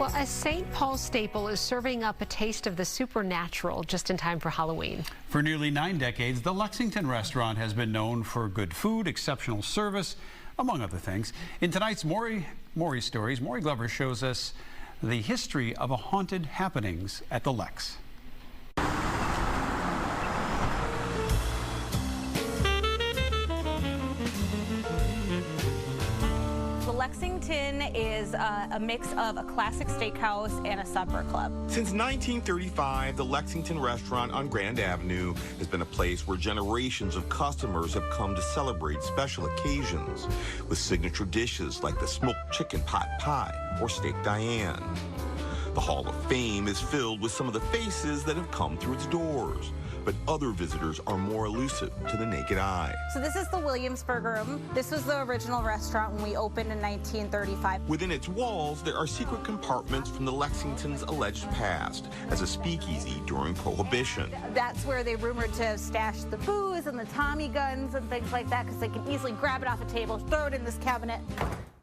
Well, a St. Paul staple is serving up a taste of the supernatural just in time for Halloween. For nearly 9 decades, the Lexington Restaurant has been known for good food, exceptional service, among other things. In tonight's Maury Stories, Maury Glover shows us the history of a haunted happenings at the Lex. Lexington is a mix of a classic steakhouse and a supper club. Since 1935, the Lexington Restaurant on Grand Avenue has been a place where generations of customers have come to celebrate special occasions with signature dishes like the smoked chicken pot pie or steak Diane. The Hall of Fame is filled with some of the faces that have come through its doors, but other visitors are more elusive to the naked eye. So this is the Williamsburg Room. This was the original restaurant when we opened in 1935. Within its walls, there are secret compartments from the Lexington's alleged past as a speakeasy during Prohibition. That's where they rumored to stash the booze and the Tommy guns and things like that, because they can easily grab it off a table, throw it in this cabinet,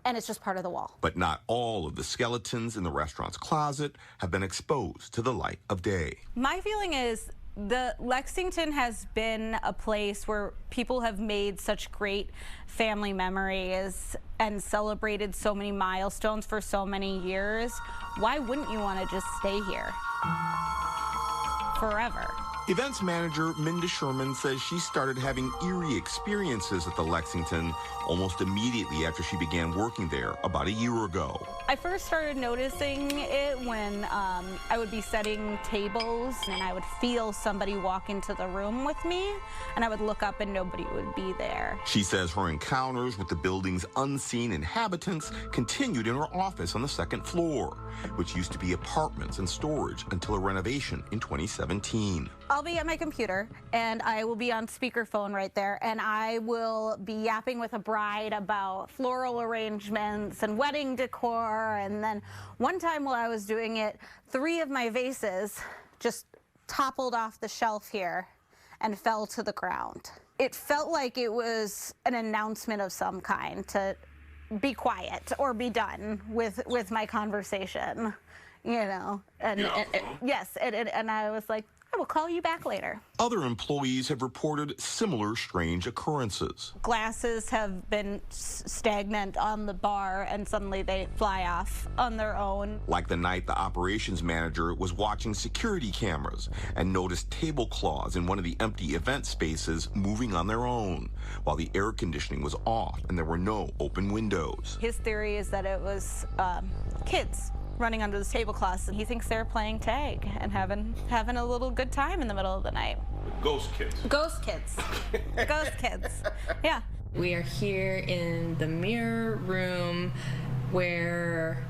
and it's just part of the wall. But not all of the skeletons in the restaurant's closet have been exposed to the light of day. My feeling is the Lexington has been a place where people have made such great family memories and celebrated so many milestones for so many years. Why wouldn't you want to just stay here forever? Events manager Minda Sherman says she started having eerie experiences at the Lexington almost immediately after she began working there about a year ago. I first started noticing it when I would be setting tables and I would feel somebody walk into the room with me, and I would look up and nobody would be there. She says her encounters with the building's unseen inhabitants continued in her office on the second floor, which used to be apartments and storage until a renovation in 2017. I'll be at my computer and I will be on speakerphone right there, and I will be yapping with a bride about floral arrangements and wedding decor. And then one time while I was doing it, 3 of my vases just toppled off the shelf here and fell to the ground. It felt like it was an announcement of some kind to be quiet or be done with my conversation, you know. And yes, and I was like, I will call you back later. Other employees have reported similar strange occurrences. Glasses have been stagnant on the bar and suddenly they fly off on their own. Like the night the operations manager was watching security cameras and noticed tablecloths in one of the empty event spaces moving on their own while the air conditioning was off and there were no open windows. His theory is that it was kids running under the tablecloths, and he thinks they're playing tag and having a little good time in the middle of the night. Ghost kids. Ghost kids. Ghost kids. Yeah. We are here in the mirror room where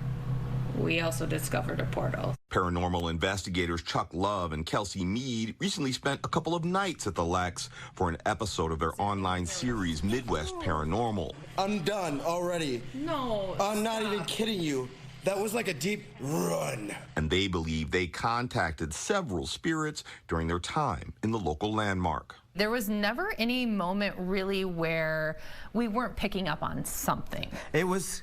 we also discovered a portal. Paranormal investigators Chuck Love and Kelsey Mead recently spent a couple of nights at the Lex for an episode of their online series Midwest Paranormal. I'm done already. No. I'm not even kidding you. That was like a deep run. And they believe they contacted several spirits during their time in the local landmark. There was never any moment really where we weren't picking up on something. It was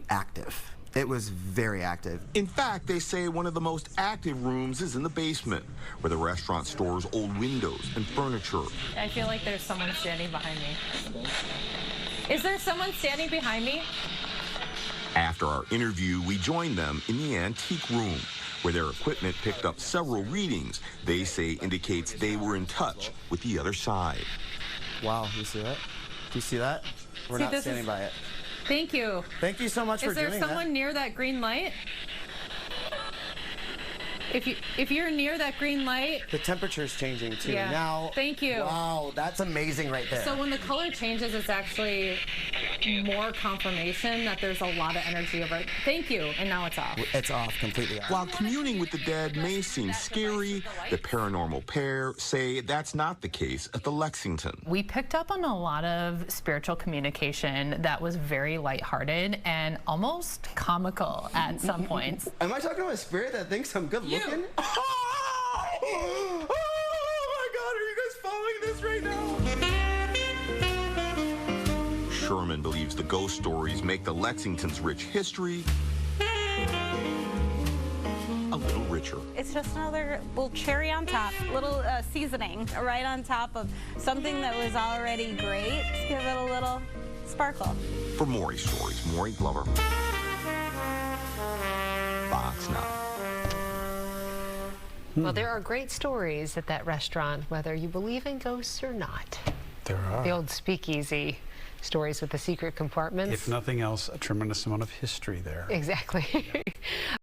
active. It was very active. In fact, they say one of the most active rooms is in the basement, where the restaurant stores old windows and furniture. I feel like there's someone standing behind me. Is there someone standing behind me? After our interview, we joined them in the antique room, where their equipment picked up several readings they say indicates they were in touch with the other side. Wow, you see that? Do you see that? We're not standing by it. Thank you. Thank you so much for doing that. Is there someone near that green light? If you're near that green light. The temperature's changing too. Yeah. Now. Thank you. Wow, that's amazing right there. So when the color changes, it's actually more confirmation that there's a lot of energy over it. Thank you. And now it's off. It's off, completely off. While communing with the dead may seem scary, the paranormal pair say that's not the case at the Lexington. We picked up on a lot of spiritual communication that was very lighthearted and almost comical at some points. Am I talking to a spirit that thinks I'm good looking? Oh my God, are you guys following this right now? Sherman believes the ghost stories make the Lexington's rich history a little richer. It's just another little cherry on top, little seasoning right on top of something that was already great. Just give it a little sparkle. For Maury Stories, Maury Glover, Fox 9. Well, there are great stories at that restaurant, whether you believe in ghosts or not. There are. The old speakeasy stories with the secret compartments. If nothing else, a tremendous amount of history there. Exactly.